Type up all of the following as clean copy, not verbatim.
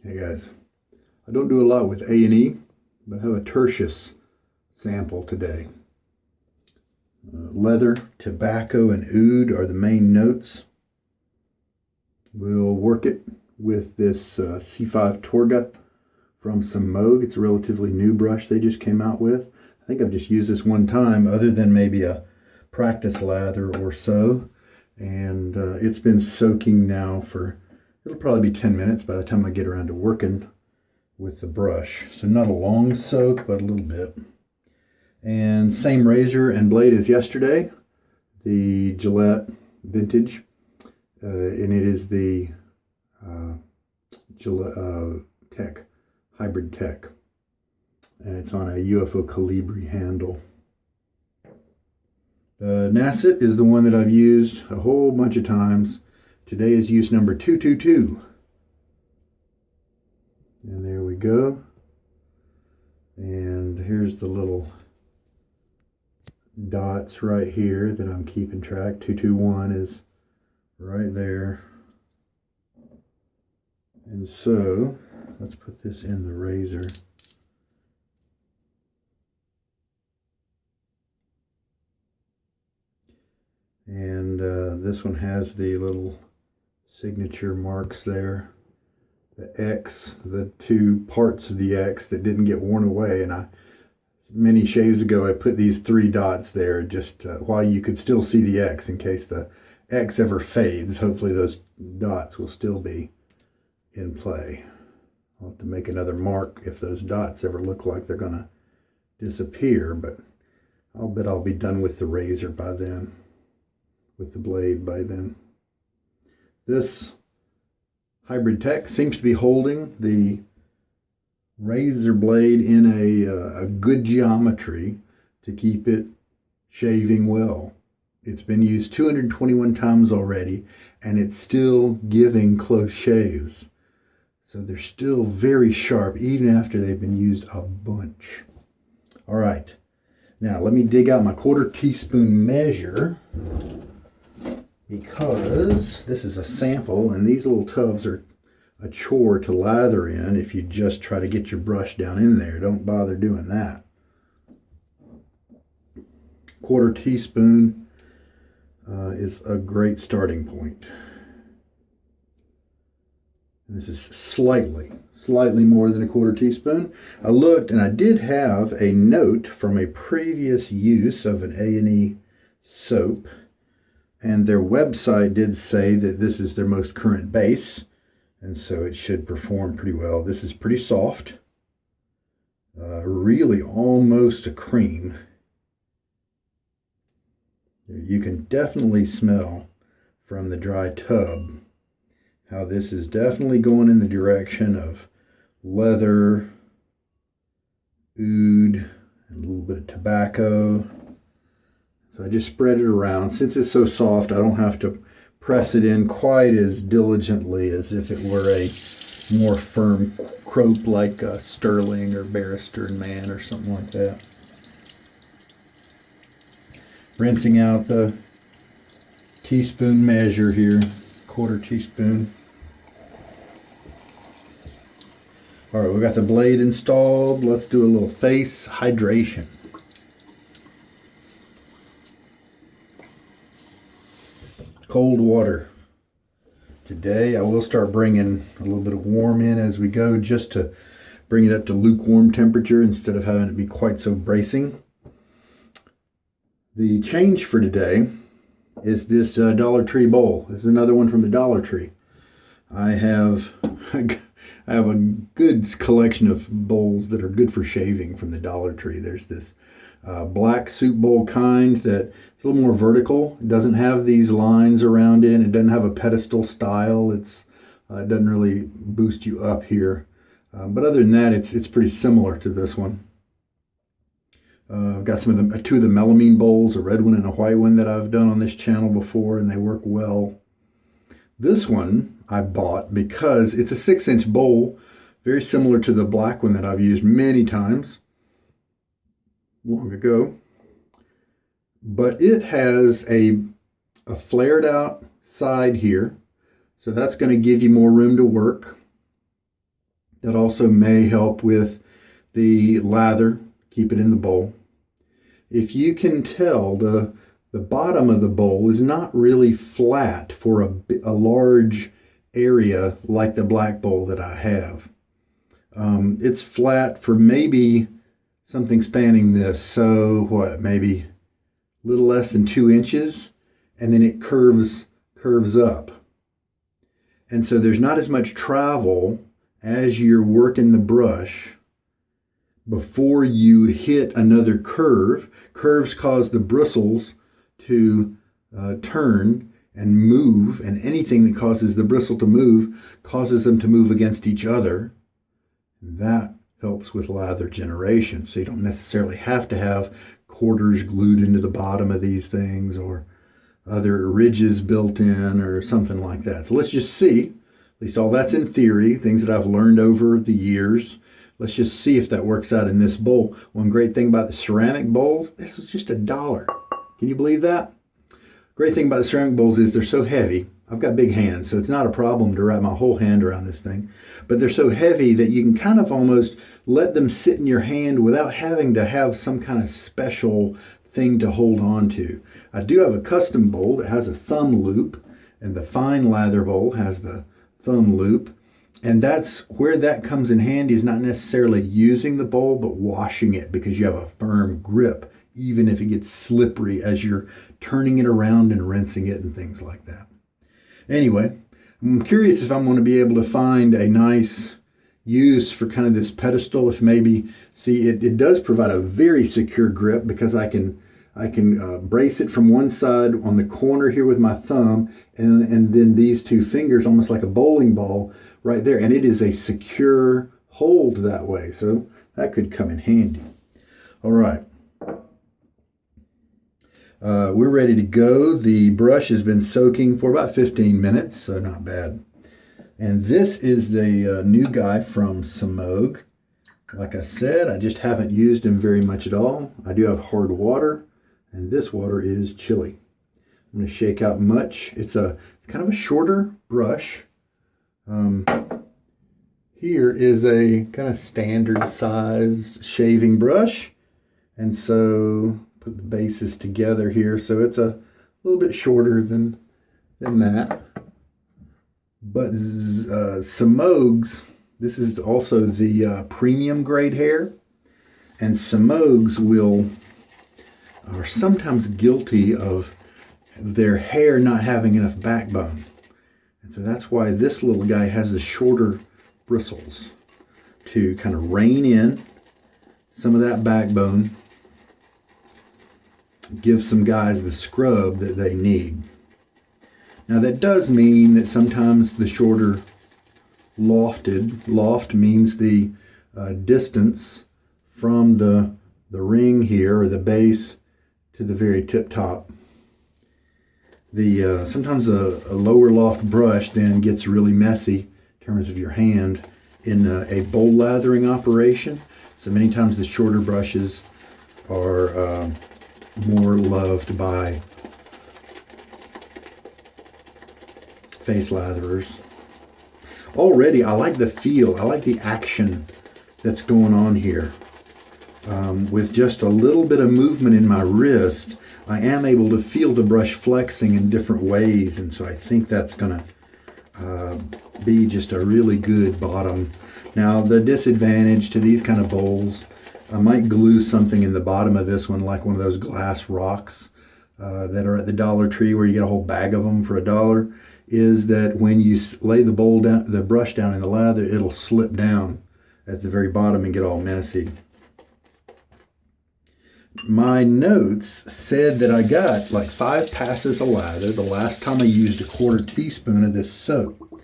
Hey guys, I don't do a lot with A&E, but I have a Tertius sample today. Leather, tobacco, and oud are the main notes. We'll work it with this C5 Torga from Semogue. It's a relatively new brush they just came out with. I think I've just used this one time other than maybe a practice lather or so. And it's been soaking now for, it'll probably be 10 minutes by the time I get around to working with the brush. So not a long soak, but a little bit. And same razor and blade as yesterday, the Gillette Vintage. And it is the Gillette Tech, Hybrid Tech. And it's on a UFO Calibri handle. The Nacet is the one that I've used a whole bunch of times. Today is use number 222. And there we go. And here's the little dots right here that I'm keeping track. 221 is right there. And so let's put this in the razor. And this one has the little signature marks there. The X, the two parts of the X that didn't get worn away. And many shaves ago, I put these 3 dots there just while you could still see the X in case the X ever fades. Hopefully those dots will still be in play. I'll have to make another mark if those dots ever look like they're going to disappear, but I'll bet I'll be done with the razor by then, with the blade by then. This Hybrid Tech seems to be holding the razor blade in a good geometry to keep it shaving well. It's been used 221 times already, and it's still giving close shaves. So they're still very sharp, even after they've been used a bunch. All right, now let me dig out my 1/4 teaspoon measure, because this is a sample, and these little tubs are a chore to lather in if you just try to get your brush down in there. Don't bother doing that. 1/4 teaspoon is a great starting point. And this is slightly more than a 1/4 teaspoon. I looked, and I did have a note from a previous use of an A&E soap, and their website did say that this is their most current base, and so it should perform pretty well. This is pretty soft, really almost a cream. You can definitely smell from the dry tub how this is definitely going in the direction of leather, oud, and a little bit of tobacco. So I just spread it around. Since it's so soft, I don't have to press it in quite as diligently as if it were a more firm crope like a Sterling or Barrister and Man or something like that. Rinsing out the teaspoon measure here, 1/4 teaspoon. All right, we got the blade installed. Let's do a little face hydration. Cold water. Today I will start bringing a little bit of warm in as we go, just to bring it up to lukewarm temperature instead of having it be quite so bracing. The change for today is this Dollar Tree bowl. This is another one from the Dollar Tree. I have a good collection of bowls that are good for shaving from the Dollar Tree. There's this black soup bowl kind that it's a little more vertical. It doesn't have these lines around it. It doesn't have a pedestal style. It doesn't really boost you up here. But other than that, it's pretty similar to this one. I've got two of the melamine bowls, a red one and a white one that I've done on this channel before, and they work well. This one I bought because it's a 6-inch bowl, very similar to the black one that I've used many times long ago. But it has a flared out side here, so that's going to give you more room to work. That also may help with the lather, keep it in the bowl. If you can tell, the bottom of the bowl is not really flat for a large area like the black bowl that I have. It's flat for maybe something spanning this, so what, maybe a little less than 2 inches, and then it curves up. And so there's not as much travel as you're working the brush before you hit another curve. Curves cause the bristles to turn and move, and anything that causes the bristle to move causes them to move against each other. That helps with lather generation. So you don't necessarily have to have quarters glued into the bottom of these things or other ridges built in or something like that. So let's just see, at least all that's in theory, things that I've learned over the years. Let's just see if that works out in this bowl. One great thing about the ceramic bowls, this was just $1. Can you believe that? Great thing about the ceramic bowls is they're so heavy. I've got big hands, so it's not a problem to wrap my whole hand around this thing. But they're so heavy that you can kind of almost let them sit in your hand without having to have some kind of special thing to hold on to. I do have a custom bowl that has a thumb loop, and the fine lather bowl has the thumb loop. And that's where that comes in handy, is not necessarily using the bowl, but washing it, because you have a firm grip, even if it gets slippery as you're turning it around and rinsing it and things like that. Anyway, I'm curious if I'm going to be able to find a nice use for kind of this pedestal. If maybe, see, it does provide a very secure grip, because I can brace it from one side on the corner here with my thumb, and then these two fingers, almost like a bowling ball, right there. And it is a secure hold that way. So that could come in handy. All right. We're ready to go. The brush has been soaking for about 15 minutes, so not bad. And this is the new guy from Semogue. Like I said, I just haven't used him very much at all. I do have hard water, and this water is chilly. I'm going to shake out much. It's a kind of a shorter brush. Here is a kind of standard size shaving brush, and so put the bases together here, so it's a little bit shorter than that. But Semogue's, this is also the premium grade hair, and Semogue's are sometimes guilty of their hair not having enough backbone. And so that's why this little guy has the shorter bristles to kind of rein in some of that backbone, give some guys the scrub that they need. Now that does mean that sometimes the shorter loft means the distance from the ring here, or the base, to the very tip top. Sometimes a lower loft brush then gets really messy in terms of your hand in a bowl lathering operation. So many times the shorter brushes are more loved by face latherers. Already I like the feel, I like the action that's going on here. With just a little bit of movement in my wrist, I am able to feel the brush flexing in different ways, and so I think that's going to be just a really good bottom. Now the disadvantage to these kind of bowls, I might glue something in the bottom of this one, like one of those glass rocks that are at the Dollar Tree, where you get a whole bag of them for $1, is that when you lay the bowl down, the brush down in the lather, it'll slip down at the very bottom and get all messy. My notes said that I got like 5 passes of lather the last time I used a 1/4 teaspoon of this soap.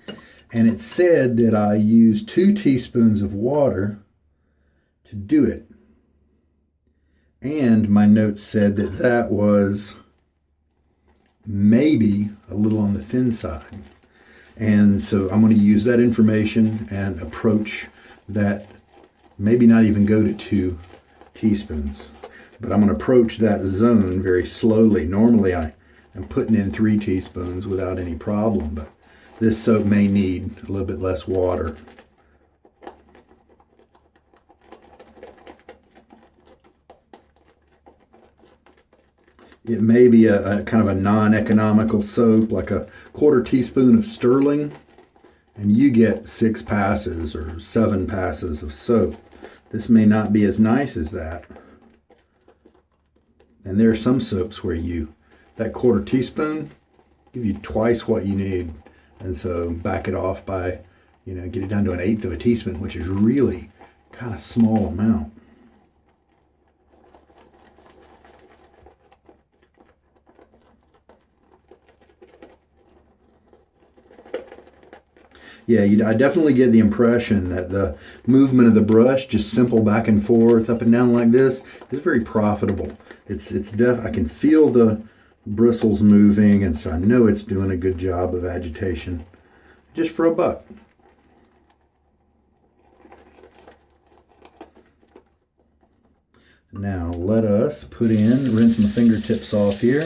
And it said that I used 2 teaspoons of water to do it. And my notes said that that was maybe a little on the thin side. And so I'm going to use that information and approach that, maybe not even go to 2 teaspoons. But I'm going to approach that zone very slowly. Normally I am putting in 3 teaspoons without any problem, but this soap may need a little bit less water. It may be a kind of a non-economical soap, like a quarter teaspoon of sterling, and you get 6 passes or 7 passes of soap. This may not be as nice as that. And there are some soaps where that quarter teaspoon give you twice what you need. And so back it off by, get it down to 1/8 of a teaspoon, which is really kind of small amount. Yeah, I definitely get the impression that the movement of the brush, just simple back and forth, up and down like this, is very profitable. I can feel the bristles moving, and so I know it's doing a good job of agitation, just for $1. Now let us rinse my fingertips off here.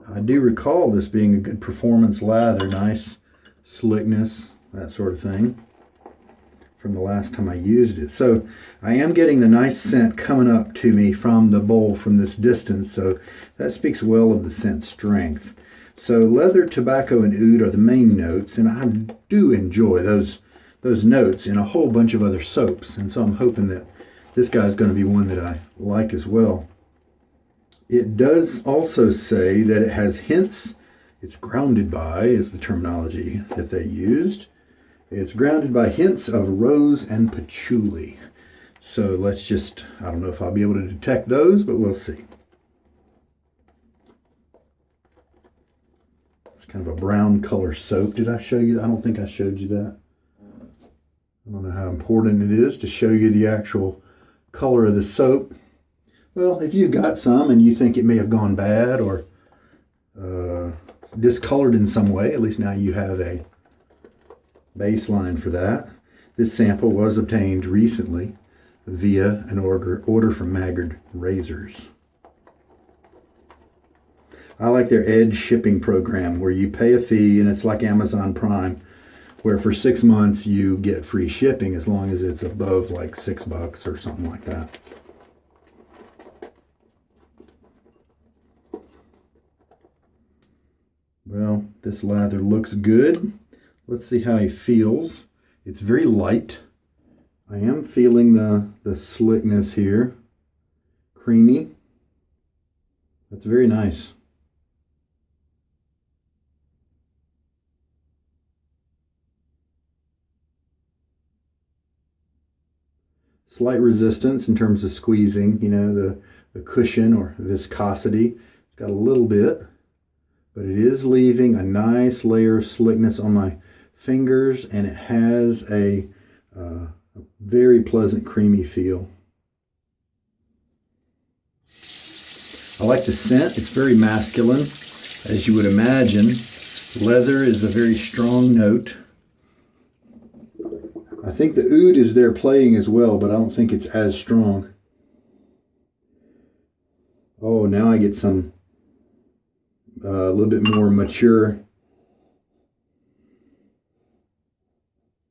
I do recall this being a good performance lather, nice slickness, that sort of thing, from the last time I used it. So I am getting the nice scent coming up to me from the bowl from this distance, so that speaks well of the scent strength. So leather, tobacco, and oud are the main notes, and I do enjoy those notes in a whole bunch of other soaps, and so I'm hoping that this guy's going to be one that I like as well. It does also say that it has hints. It's grounded by, is the terminology that they used. It's grounded by hints of rose and patchouli. So let's just, I don't know if I'll be able to detect those, but we'll see. It's kind of a brown color soap. Did I show you that? I don't think I showed you that. I don't know how important it is to show you the actual color of the soap. Well, if you've got some and you think it may have gone bad or discolored in some way, at least now you have a baseline for that. This sample was obtained recently via an order from Maggard Razors. I like their Edge shipping program where you pay a fee, and it's like Amazon Prime, where for 6 months you get free shipping as long as it's above like $6 or something like that. Well, this lather looks good. Let's see how he feels. It's very light. I am feeling the slickness here. Creamy. That's very nice. Slight resistance in terms of squeezing, the cushion or viscosity. It's got a little bit, but it is leaving a nice layer of slickness on my fingers, and it has a very pleasant creamy feel. I like the scent. It's very masculine, as you would imagine. Leather is a very strong note. I think the oud is there playing as well, but I don't think it's as strong. Oh, now I get some a little bit more mature.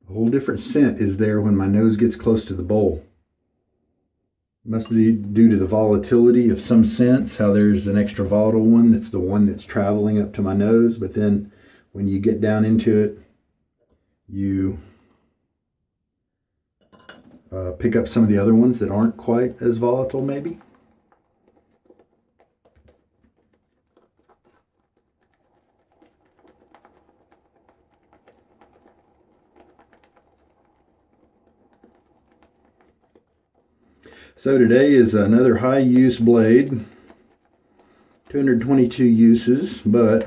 A whole different scent is there when my nose gets close to the bowl. Must be due to the volatility of some scents, how there's an extra volatile one that's the one that's traveling up to my nose, but then when you get down into it, you pick up some of the other ones that aren't quite as volatile maybe. So today is another high use blade, 222 uses, but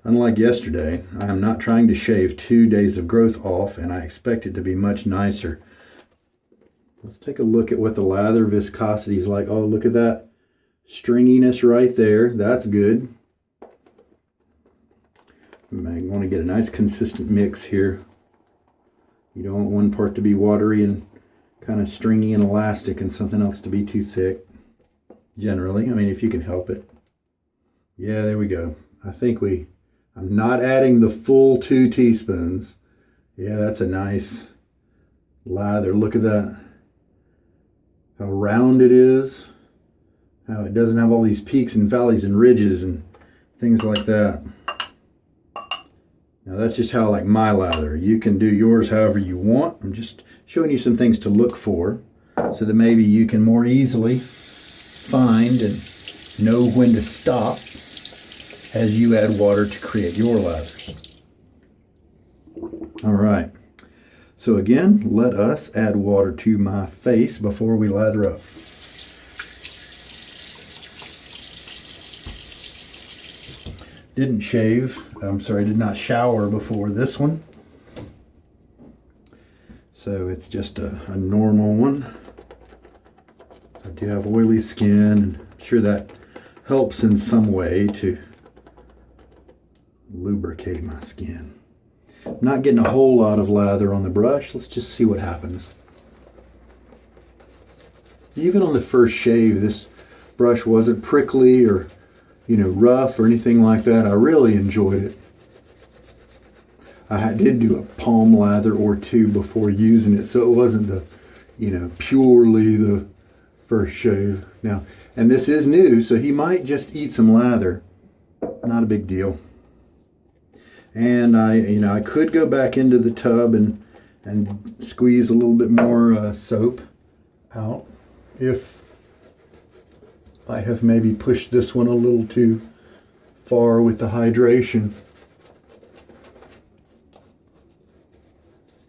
unlike yesterday, I am not trying to shave 2 days of growth off, and I expect it to be much nicer. Let's take a look at what the lather viscosity is like. Oh, look at that stringiness right there. That's good. You might want to get a nice consistent mix here. You don't want one part to be watery and kind of stringy and elastic and something else to be too thick. Generally, I mean, if you can help it. Yeah, there we go. I think I'm not adding the full 2 teaspoons. Yeah, that's a nice lather. Look at that. How round it is. how it doesn't have all these peaks and valleys and ridges and things like that. Now that's just how I like my lather. You can do yours however you want. I'm just showing you some things to look for so that maybe you can more easily find and know when to stop as you add water to create your lathers. All right. So again, let us add water to my face before we lather up. Didn't shave, did not shower before this one. So it's just a normal one. I do have oily skin, and I'm sure that helps in some way to lubricate my skin. I'm not getting a whole lot of lather on the brush. Let's just see what happens. Even on the first shave, this brush wasn't prickly or rough or anything like that. I really enjoyed it. I did do a palm lather or two before using it, so it wasn't the, purely the first shave. Now, and this is new, so he might just eat some lather. Not a big deal. And I could go back into the tub and squeeze a little bit more soap out if I have maybe pushed this one a little too far with the hydration.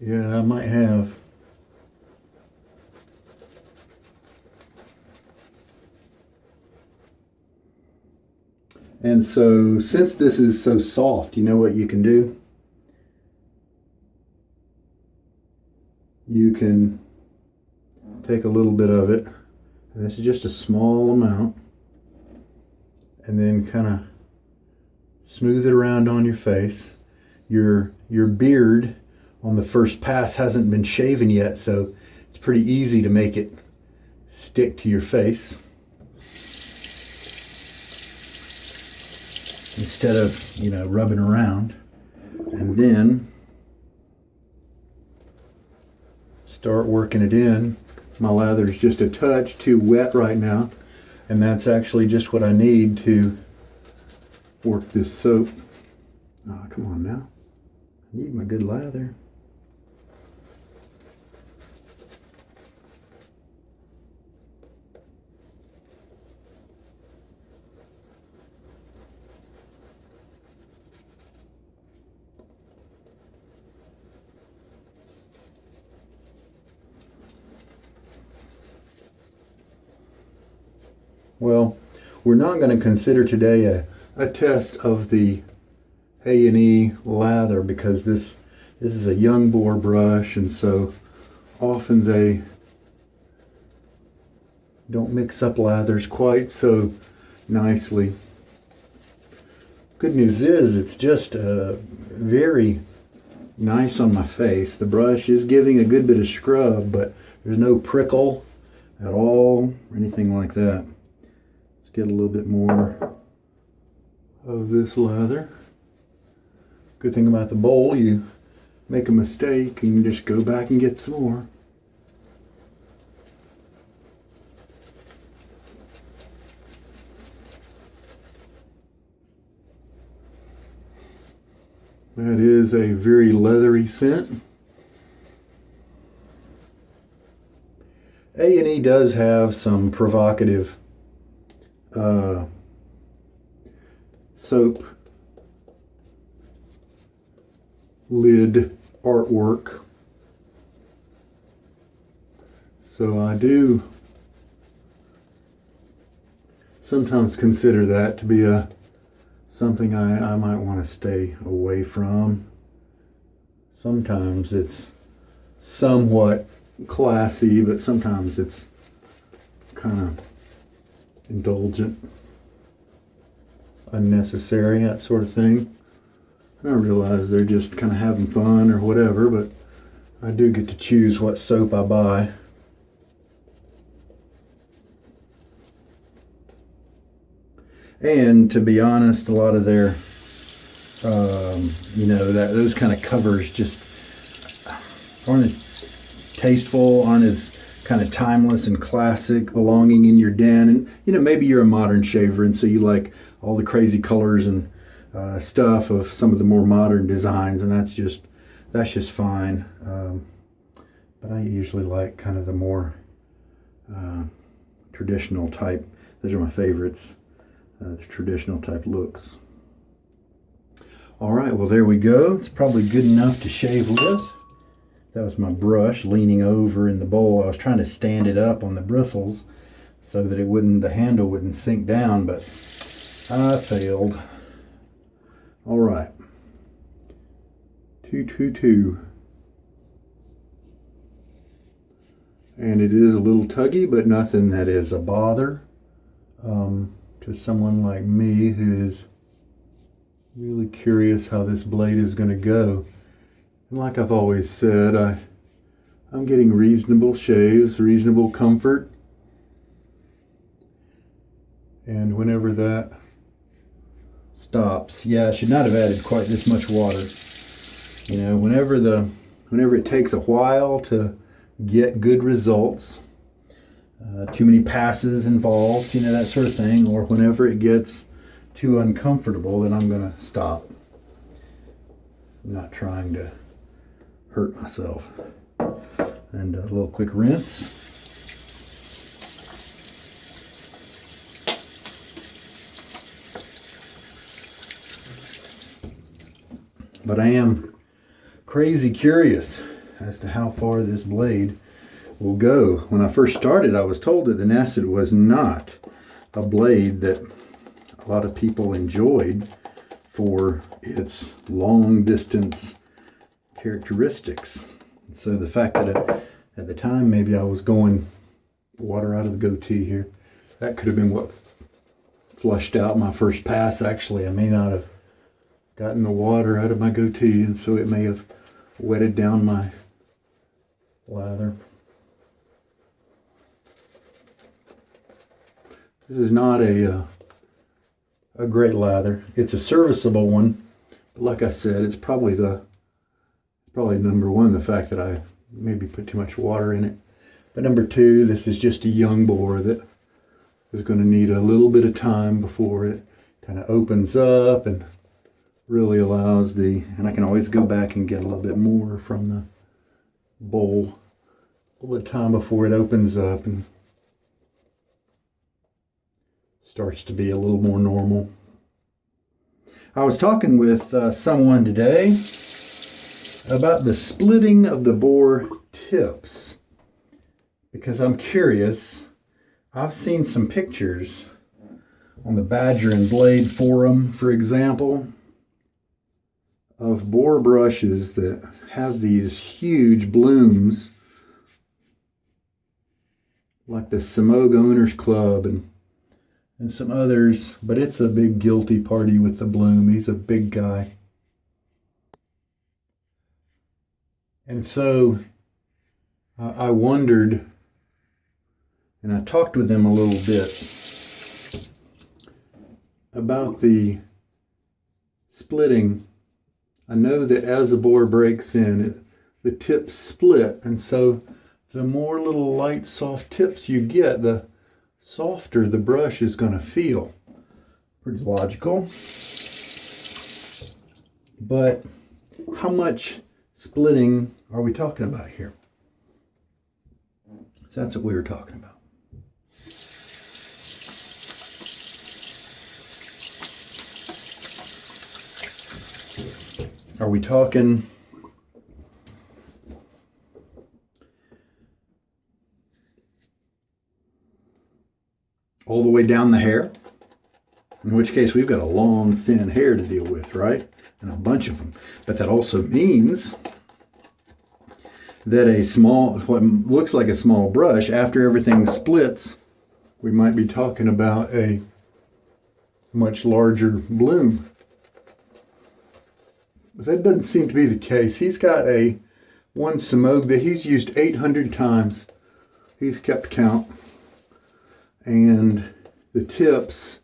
Yeah, I might have. And so, since this is so soft, you know what you can do? You can take a little bit of it, and this is just a small amount, and then kind of smooth it around on your face. Your beard on the first pass hasn't been shaven yet, so it's pretty easy to make it stick to your face. Instead of, rubbing around. And then start working it in. My lather is just a touch too wet right now, and that's actually just what I need to work this soap. Oh, come on now. I need my good lather. Well, we're not going to consider today a test of the A&E lather because this is a young boar brush, and so often they don't mix up lathers quite so nicely. Good news is it's just very nice on my face. The brush is giving a good bit of scrub, but there's no prickle at all or anything like that. Get a little bit more of this lather. Good thing about the bowl, you make a mistake and you just go back and get some more. That is a very leathery scent. A&E does have some provocative soap lid artwork, so I do sometimes consider that to be something I might want to stay away from. Sometimes it's somewhat classy, but sometimes it's kind of indulgent, unnecessary, that sort of thing. I realize they're just kind of having fun or whatever, but I do get to choose what soap I buy. And to be honest, a lot of their, those kind of covers just aren't as tasteful, aren't as kind of timeless and classic, belonging in your den. And you know, maybe you're a modern shaver, and so you like all the crazy colors and stuff of some of the more modern designs, and that's just fine. But I usually like kind of the more traditional type. Those are my favorites, the traditional type looks. All right, well, there we go. It's probably good enough to shave with. That was my brush leaning over in the bowl. I was trying to stand it up on the bristles so that the handle wouldn't sink down, but I failed. All right. 222. And it is a little tuggy, but nothing that is a bother to someone like me who is really curious how this blade is going to go. And like I've always said, I'm getting reasonable shaves, reasonable comfort. And whenever that stops, yeah, I should not have added quite this much water. You know, whenever it takes a while to get good results, too many passes involved, you know, that sort of thing, or whenever it gets too uncomfortable, then I'm going to stop. I'm not trying to hurt myself. And a little quick rinse. But I am crazy curious as to how far this blade will go. When I first started, I was told that the Nacet was not a blade that a lot of people enjoyed for its long distance characteristics. So the fact that at the time maybe I was going water out of the goatee here, that could have been what flushed out my first pass. Actually, I may not have gotten the water out of my goatee, and so it may have wetted down my lather. This is not a great lather. It's a serviceable one, but like I said, it's probably number one, the fact that I maybe put too much water in it. But number two, this is just a young boar that is going to need a little bit of time before it kind of opens up and really allows and I can always go back and get a little bit more from the bowl. A little bit of time before it opens up and starts to be a little more normal. I was talking with someone today about the splitting of the boar tips because I'm curious. I've seen some pictures on the Badger and Blade forum, for example, of boar brushes that have these huge blooms, like the Semogue Owners Club and some others, but it's a big guilty party with the bloom. He's a big guy. And so I wondered, and I talked with them a little bit about the splitting. I know that as the boar breaks in, the tips split, and so the more little light, soft tips you get, the softer the brush is going to feel. Pretty logical. But how much splitting are we talking about here? So that's what we were talking about. Are we talking all the way down the hair? In which case we've got a long, thin hair to deal with, right? And a bunch of them. But that also means that what looks like a small brush, after everything splits, we might be talking about a much larger bloom. But that doesn't seem to be the case. He's got one Semogue that he's used 800 times. He's kept count. And the tips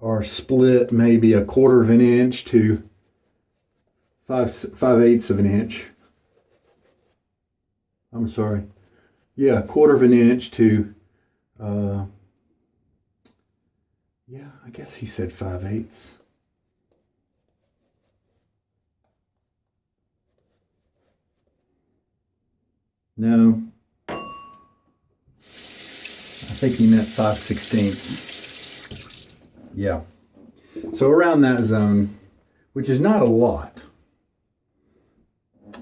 are split maybe 1/4 of an inch to 5/8 of an inch. I'm sorry, yeah, 1/4 of an inch to, yeah, I guess he said 5/8. No, I think he meant 5/16. Yeah. So around that zone, which is not a lot.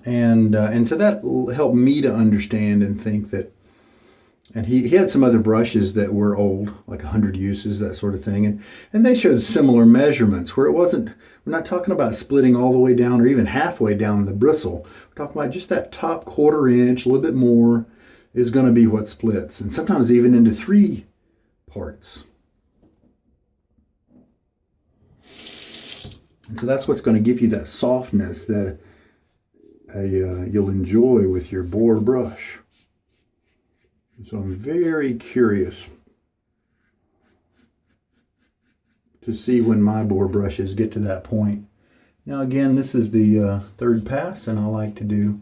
And so that helped me to understand and think that, and he had some other brushes that were old, like 100 uses, that sort of thing. And they showed similar measurements where it wasn't, we're not talking about splitting all the way down or even halfway down the bristle. We're talking about just that top 1/4 inch, a little bit more is going to be what splits. And sometimes even into 3 parts. And so that's what's going to give you that softness that you'll enjoy with your boar brush. So I'm very curious to see when my boar brushes get to that point. Now again, this is the 3rd pass, and I like to do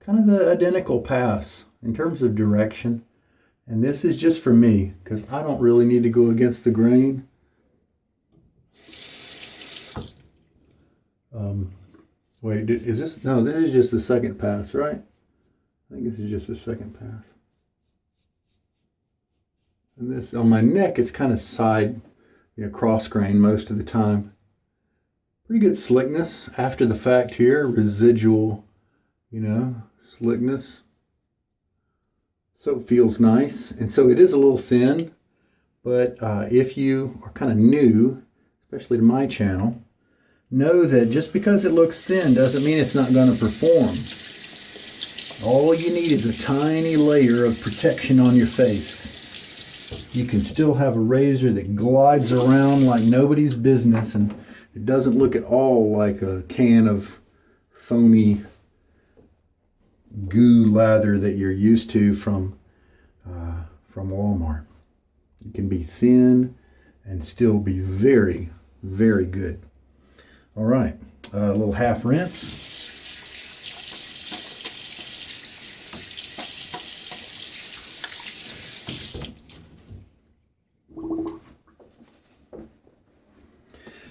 kind of the identical pass in terms of direction. And this is just for me, because I don't really need to go against the grain. Wait, is this? No, this is just the 2nd pass, right? I think this is just the 2nd pass. And this, on my neck, it's kind of side, cross grain most of the time. Pretty good slickness after the fact here, residual, slickness. So it feels nice. And so it is a little thin, but if you are kind of new, especially to my channel, know that just because it looks thin doesn't mean it's not going to perform. All you need is a tiny layer of protection on your face. You can still have a razor that glides around like nobody's business, and it doesn't look at all like a can of foamy goo lather that you're used to from Walmart. It can be thin and still be very, very good. All right, a little half rinse.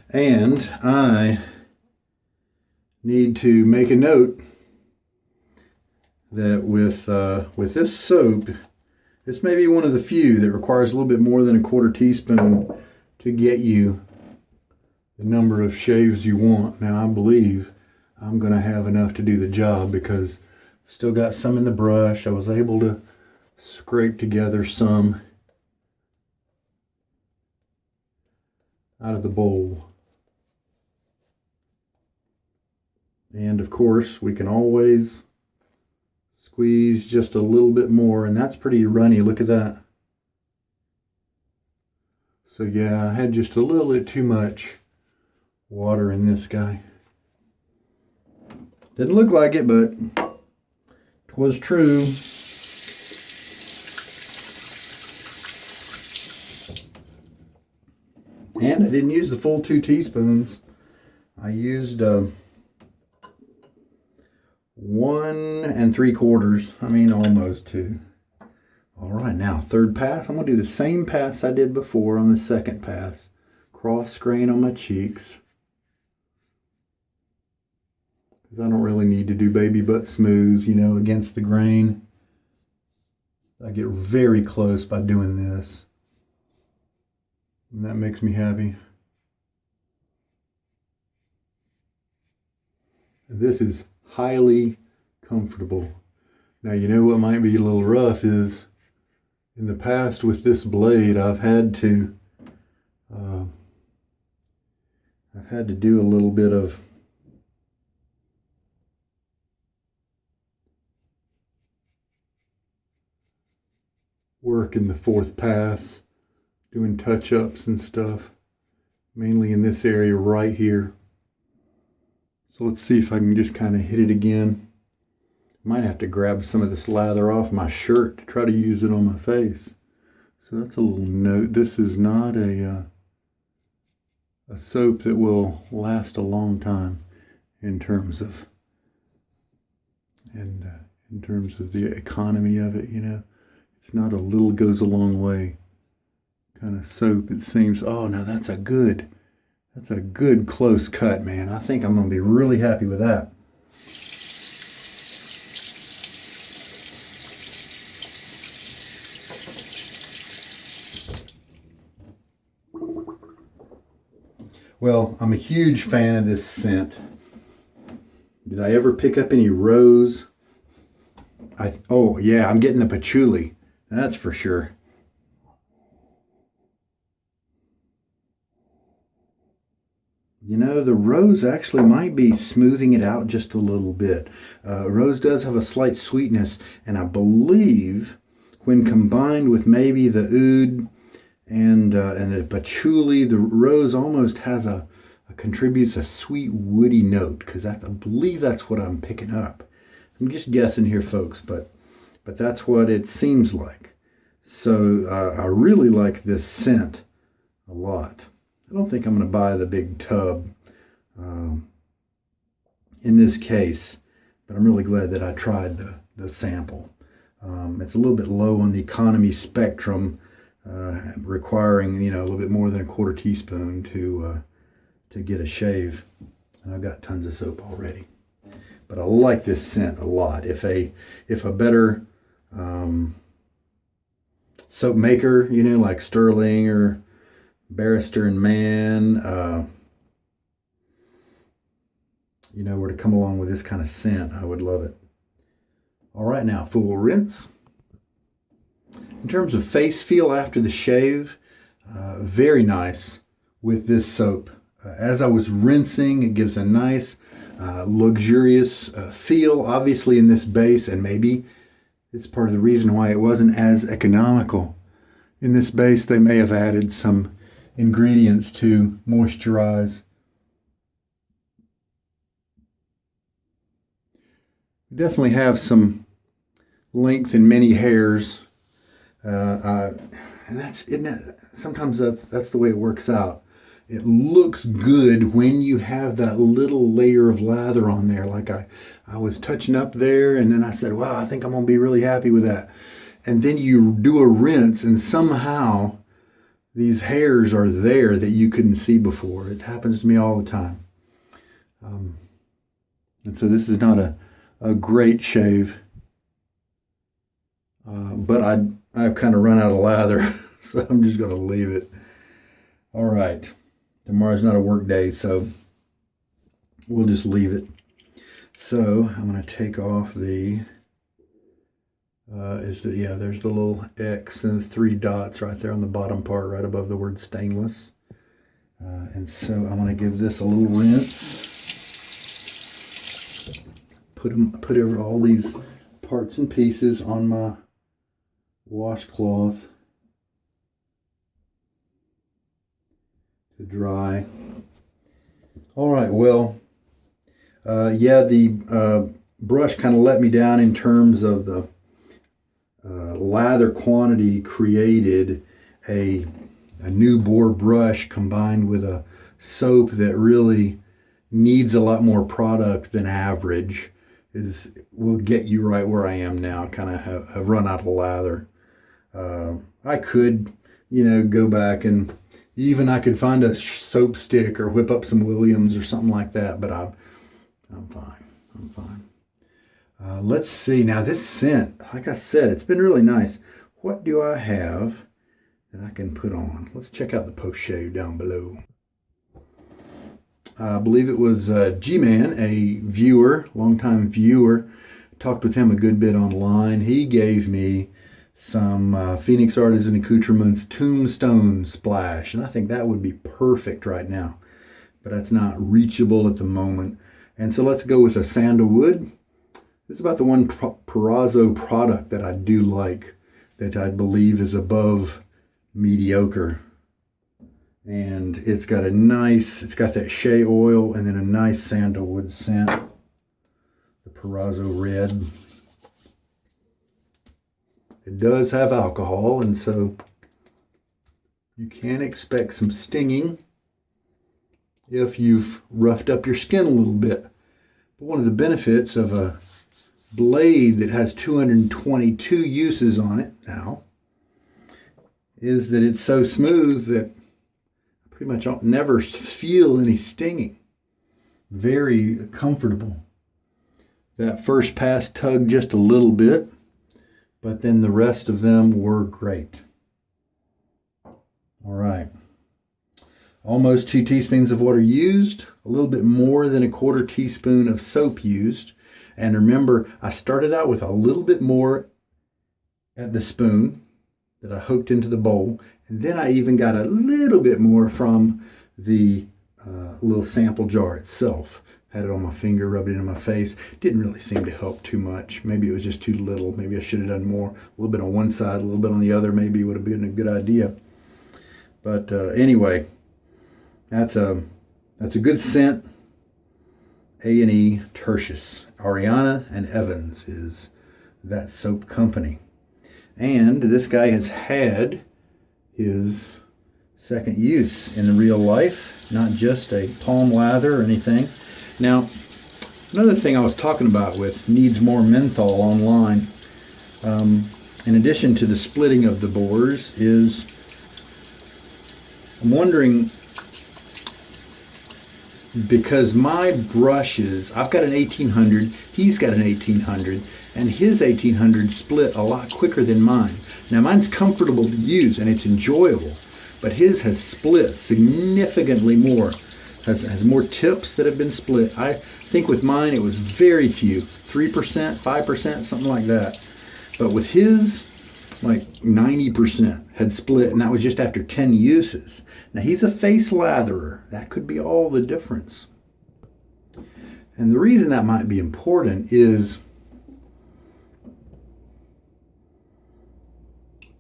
And I need to make a note that with this soap, this may be one of the few that requires a little bit more than a 1/4 teaspoon to get you the number of shaves you want. Now I believe I'm going to have enough to do the job because I've still got some in the brush. I was able to scrape together some out of the bowl. And of course, we can always squeeze just a little bit more, and that's pretty runny. Look at that. So yeah, I had just a little bit too much water in this guy. Didn't look like it, but it was true. And I didn't use the full 2 teaspoons. I used 1 3/4. I mean, almost 2. All right, now 3rd pass. I'm going to do the same pass I did before on the 2nd pass. Cross grain on my cheeks. Because I don't really need to do baby butt smooth, against the grain. I get very close by doing this. And that makes me happy. This is highly comfortable. Now, what might be a little rough is in the past with this blade, I've had to do a little bit of work in the 4th pass, doing touch-ups and stuff, mainly in this area right here. So let's see if I can just kind of hit it again. Might have to grab some of this lather off my shirt to try to use it on my face. So that's a little note. This is not a soap that will last a long time in terms of and in terms of the economy of it, you know. It's not a little goes a long way kind of soap, it seems. Oh, now that's a good close cut, man. I think I'm going to be really happy with that. Well, I'm a huge fan of this scent. Did I ever pick up any rose? Oh, yeah, I'm getting the patchouli. That's for sure. You know, the rose actually might be smoothing it out just a little bit. Rose does have a slight sweetness, and I believe when combined with maybe the oud and the patchouli, the rose almost has contributes a sweet woody note, because I believe that's what I'm picking up. I'm just guessing here, folks, but that's what it seems like. So I really like this scent a lot. I don't think I'm going to buy the big tub in this case, but I'm really glad that I tried the sample. It's a little bit low on the economy spectrum, requiring, you know, a little bit more than a quarter teaspoon to get a shave. And I've got tons of soap already, but I like this scent a lot. If a better soap maker, you know, like Sterling or Barrister and Mann, you know, were to come along with this kind of scent, I would love it. All right, now full rinse. In terms of face feel after the shave, very nice with this soap. As I was rinsing, it gives a nice, luxurious feel, obviously in this base, and maybe it's part of the reason why it wasn't as economical. In this base, they may have added some ingredients to moisturize. We definitely have some length in many hairs, and sometimes that's the way it works out. It looks good when you have that little layer of lather on there. Like I was touching up there, and then I said, wow, I think I'm going to be really happy with that. And then you do a rinse, and somehow these hairs are there that you couldn't see before. It happens to me all the time. And so this is not a great shave, but I've kind of run out of lather, so I'm just going to leave it. All right. Tomorrow's not a work day, so we'll just leave it. So I'm going to take off the, there's the little X and the 3 dots right there on the bottom part, right above the word stainless. And so I'm going to give this a little rinse. Put over all these parts and pieces on my washcloth to dry. All right, well, the brush kind of let me down in terms of the lather quantity created. A new boar brush combined with a soap that really needs a lot more product than average will get you right where I am now. Kind of have run out of lather. I could, you know, go back and even I could find a soap stick or whip up some Williams or something like that, but I'm fine. I'm fine. Let's see. Now this scent, like I said, it's been really nice. What do I have that I can put on? Let's check out the post-shave down below. I believe it was G-Man, a viewer, longtime viewer. Talked with him a good bit online. He gave me some Phoenix Artisan Accoutrements Tombstone Splash, and I think that would be perfect right now, but that's not reachable at the moment. And so let's go with a sandalwood. This is about the one Proraso product that I do like, that I believe is above mediocre. And it's got that shea oil and then a nice sandalwood scent. The Proraso Red. It does have alcohol, and so you can expect some stinging if you've roughed up your skin a little bit. But one of the benefits of a blade that has 222 uses on it now is that it's so smooth that I pretty much never feel any stinging. Very comfortable. That first pass tugged just a little bit, but then the rest of them were great. All right. Almost 2 teaspoons of water used, a little bit more than a 1/4 teaspoon of soap used. And remember, I started out with a little bit more at the spoon that I hooked into the bowl. And then I even got a little bit more from the little sample jar itself. Had it on my finger, rubbed it in my face. Didn't really seem to help too much. Maybe it was just too little. Maybe I should have done more. A little bit on one side, a little bit on the other. Maybe it would have been a good idea. But anyway, that's a good scent. A&E Tertius. Ariana and Evans is that soap company. And this guy has had his second use in real life, not just a palm lather or anything. Now, another thing I was talking about with needs more menthol online, in addition to the splitting of the boars, is I'm wondering, because my brushes, I've got an 1800, he's got an 1800, and his 1800 split a lot quicker than mine. Now mine's comfortable to use and it's enjoyable, but his has split significantly more, has more tips that have been split. I think with mine it was very few, 3%, 5%, something like that. But with his, like 90% had split, and that was just after 10 uses. Now he's a face latherer. That could be all the difference. And the reason that might be important is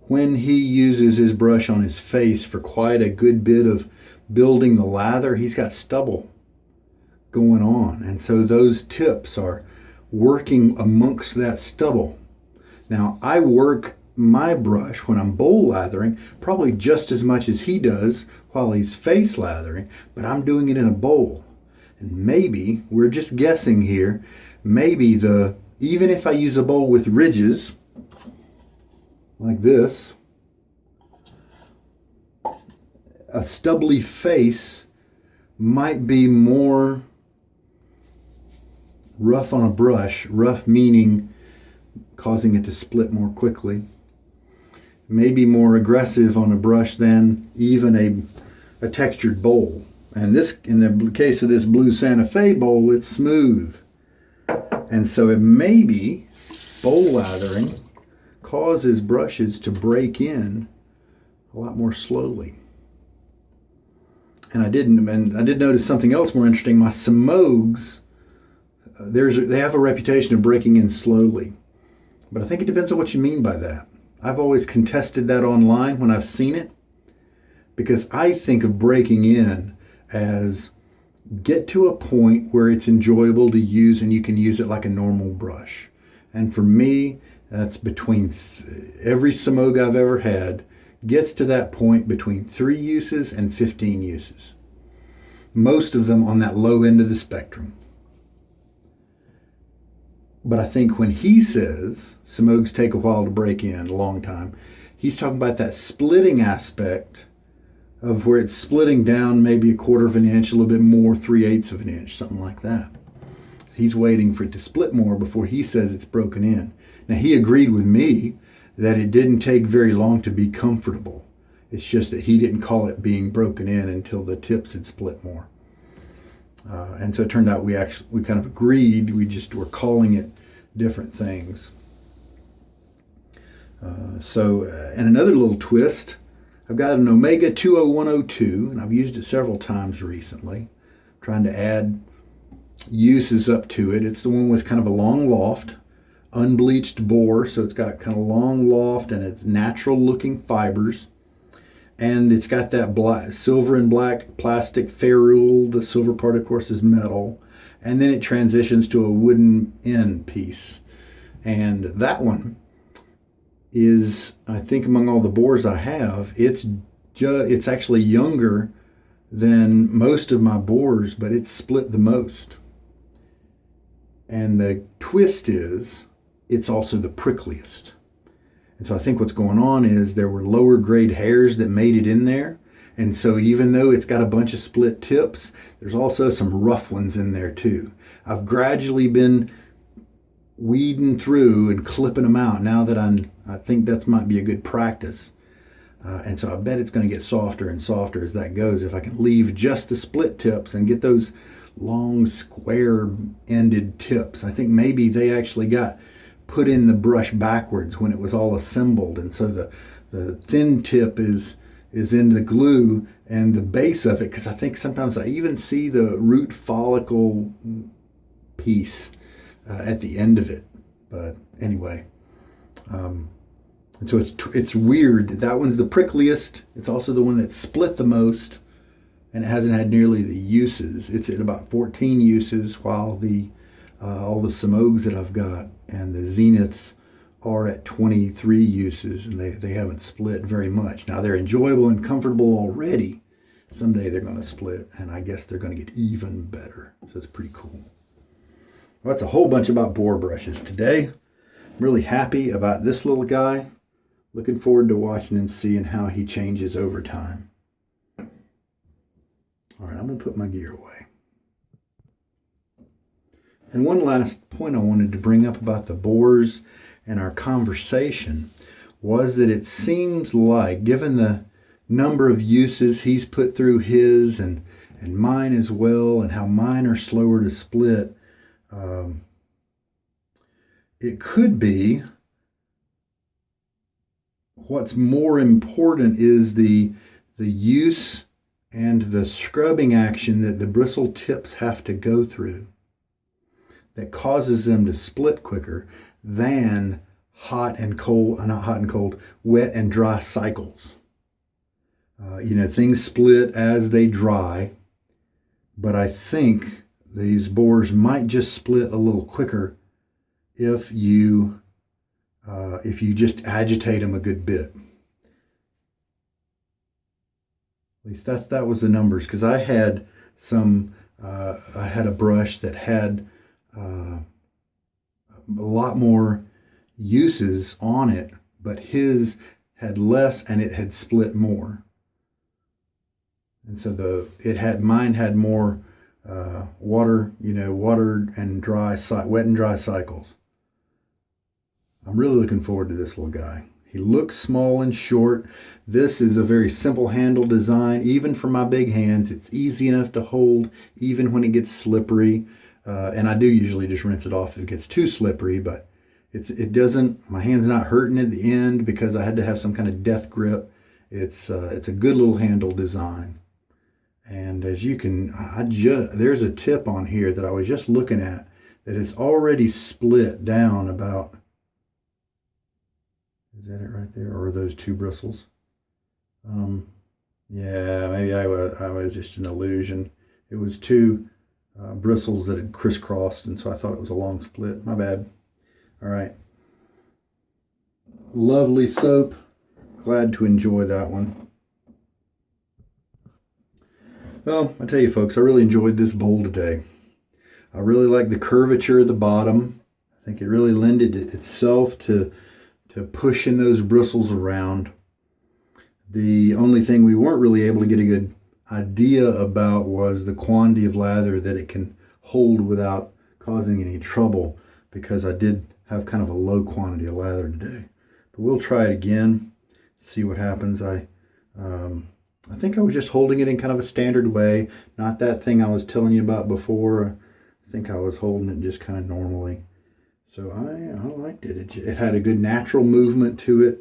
when he uses his brush on his face for quite a good bit of building the lather, he's got stubble going on. And so those tips are working amongst that stubble. Now I work my brush when I'm bowl lathering probably just as much as he does while he's face lathering, but I'm doing it in a bowl. And maybe, we're just guessing here, maybe even if I use a bowl with ridges like this, a stubbly face might be more rough on a brush, rough meaning causing it to split more quickly. Maybe more aggressive on a brush than even a textured bowl. And this, in the case of this blue Santa Fe bowl, it's smooth. And so it maybe bowl lathering causes brushes to break in a lot more slowly. And I did notice something else more interesting. My Semogues, they have a reputation of breaking in slowly. But I think it depends on what you mean by that. I've always contested that online when I've seen it, because I think of breaking in as get to a point where it's enjoyable to use and you can use it like a normal brush. And for me, that's between every Semogue I've ever had gets to that point between 3 uses and 15 uses. Most of them on that low end of the spectrum. But I think when he says Semogues take a while to break in, a long time, he's talking about that splitting aspect of where it's splitting down maybe 1/4 of an inch, a little bit more, 3/8 of an inch, something like that. He's waiting for it to split more before he says it's broken in. Now he agreed with me that it didn't take very long to be comfortable. It's just that he didn't call it being broken in until the tips had split more. And so it turned out we kind of agreed. We just were calling it different things. And another little twist, I've got an Omega 20102, and I've used it several times recently. I'm trying to add uses up to it. It's the one with kind of a long loft, unbleached boar, so it's got kind of long loft and it's natural looking fibers. And it's got that black, silver and black plastic ferrule. The silver part, of course, is metal. And then it transitions to a wooden end piece. And that one is, I think among all the boars I have, it's actually younger than most of my boars, but it's split the most. And the twist is, it's also the prickliest. And so I think what's going on is there were lower grade hairs that made it in there. And so even though it's got a bunch of split tips, there's also some rough ones in there too. I've gradually been weeding through and clipping them out now that I think that might be a good practice. And so I bet it's going to get softer and softer as that goes if I can leave just the split tips and get those long square ended tips. I think maybe they actually got put in the brush backwards when it was all assembled, and so the thin tip is in the glue and the base of it, because I think sometimes I even see the root follicle piece at the end of it. But anyway, and so it's weird. That one's the prickliest. It's also the one that split the most, and it hasn't had nearly the uses. It's at about 14 uses, while the all the Semogues that I've got and the Zeniths are at 23 uses, and they haven't split very much. Now, they're enjoyable and comfortable already. Someday they're going to split, and I guess they're going to get even better. So it's pretty cool. Well, that's a whole bunch about boar brushes today. I'm really happy about this little guy. Looking forward to watching and seeing how he changes over time. All right, I'm going to put my gear away. And one last point I wanted to bring up about the boars and our conversation was that it seems like, given the number of uses he's put through his and mine as well, and how mine are slower to split, it could be what's more important is the use and the scrubbing action that the bristle tips have to go through that causes them to split quicker than wet and dry cycles. Things split as they dry, but I think these boars might just split a little quicker if you just agitate them a good bit. At least that was the numbers, because I had a brush that had a lot more uses on it, but his had less and it had split more. And so mine had more water and wet and dry cycles. I'm really looking forward to this little guy. He looks small and short. This is a very simple handle design. Even for my big hands, it's easy enough to hold even when it gets slippery. And I do usually just rinse it off if it gets too slippery, but my hand's not hurting at the end because I had to have some kind of death grip. It's a good little handle design. And as you can, there's a tip on here that I was just looking at that is already split down about, is that it right there? Or are those two bristles? Yeah, maybe I was just an illusion. It was two bristles that had crisscrossed, and so I thought it was a long split. My bad. All right. Lovely soap. Glad to enjoy that one. Well, I tell you folks, I really enjoyed this bowl today. I really like the curvature of the bottom. I think it really lended itself to pushing those bristles around. The only thing we weren't really able to get a good idea about was the quantity of lather that it can hold without causing any trouble, because I did have kind of a low quantity of lather today. But we'll try it again, see what happens. I think I was just holding it in kind of a standard way, not that thing I was telling you about before. I think I was holding it just kind of normally. So I liked it. It had a good natural movement to it.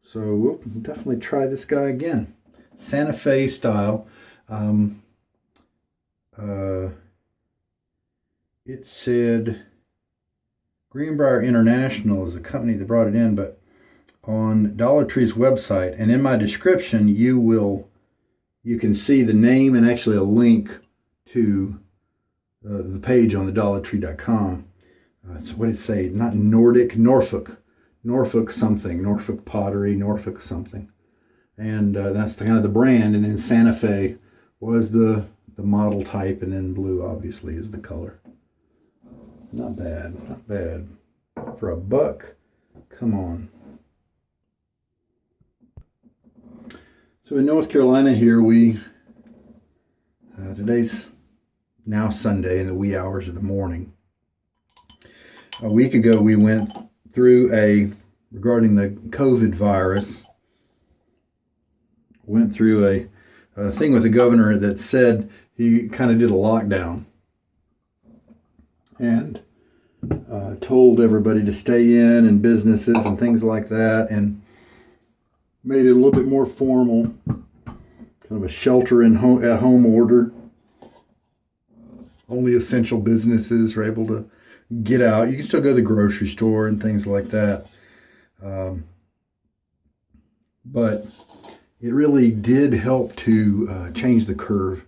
So we'll definitely try this guy again. Santa Fe style. It said Greenbrier International is the company that brought it in, but on Dollar Tree's website and in my description, you can see the name and actually a link to the page on the dollartree.com. What did it say? Not Nordic, Norfolk something, Norfolk pottery, Norfolk something. And that's kind of the brand. And then Santa Fe was the model type, and then blue obviously is the color. Not bad, not bad. For $1, come on. So in North Carolina here, today's now Sunday in the wee hours of the morning. A week ago, we went through regarding the COVID virus, went through a thing with the governor that said he kind of did a lockdown and told everybody to stay in and businesses and things like that, and made it a little bit more formal, kind of a shelter at home order. Only essential businesses are able to get out. You can still go to the grocery store and things like that. But it really did help to change the curve.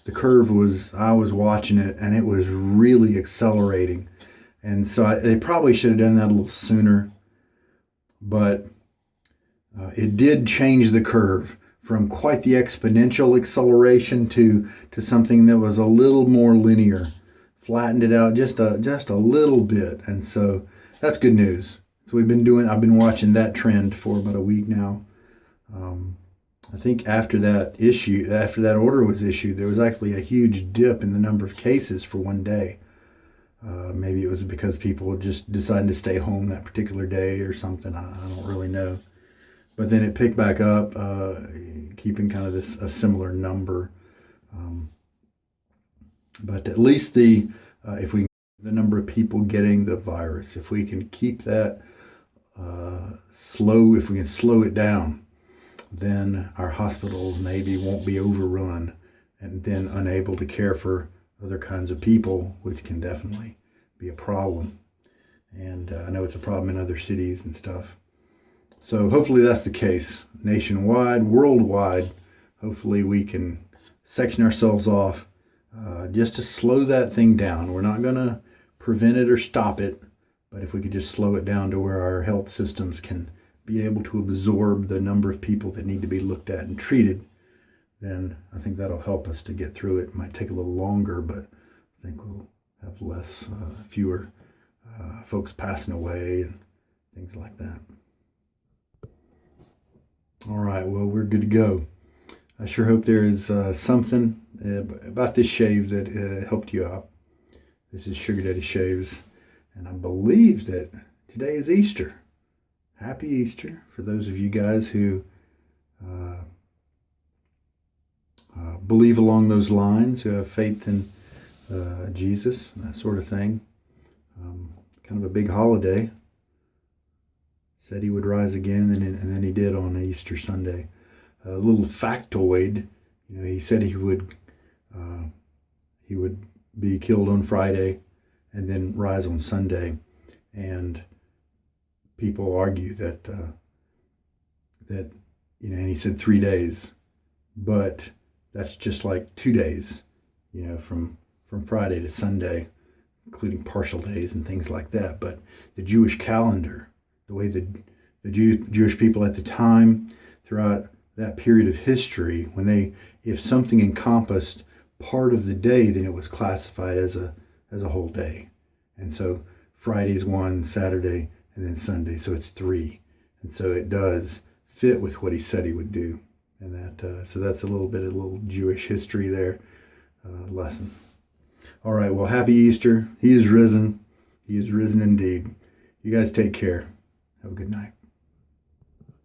The curve I was watching it, and it was really accelerating. And so they probably should have done that a little sooner. But it did change the curve from quite the exponential acceleration to something that was a little more linear. Flattened it out just a little bit. And so that's good news. So I've been watching that trend for about a week now. I think after that order was issued, there was actually a huge dip in the number of cases for one day. Maybe it was because people just decided to stay home that particular day or something. I don't really know. But then it picked back up, keeping kind of a similar number. But at least the number of people getting the virus, if we can keep that slow, if we can slow it down, then our hospitals maybe won't be overrun and then unable to care for other kinds of people, which can definitely be a problem. And I know it's a problem in other cities and stuff. So hopefully that's the case nationwide, worldwide. Hopefully we can section ourselves off just to slow that thing down. We're not going to prevent it or stop it, but if we could just slow it down to where our health systems can be able to absorb the number of people that need to be looked at and treated, then I think that'll help us to get through it. It might take a little longer, but I think we'll have fewer folks passing away and things like that. All right, well, we're good to go. I sure hope there is something about this shave that helped you out. This is Sugar Daddy Shaves, and I believe that today is Easter. Happy Easter for those of you guys who believe along those lines, who have faith in Jesus and that sort of thing. Kind of a big holiday. Said he would rise again, and then he did on Easter Sunday. A little factoid, he said he would be killed on Friday and then rise on Sunday. And people argue that and he said 3 days, but that's just like 2 days, from Friday to Sunday, including partial days and things like that. But the Jewish calendar, the way the Jewish people at the time, throughout that period of history, if something encompassed part of the day, then it was classified as a whole day. And so Friday's 1, Saturday, and then Sunday, so it's 3. And so it does fit with what he said he would do. And so that's a little Jewish history there, lesson. All right, well, happy Easter. He is risen. He is risen indeed. You guys take care. Have a good night.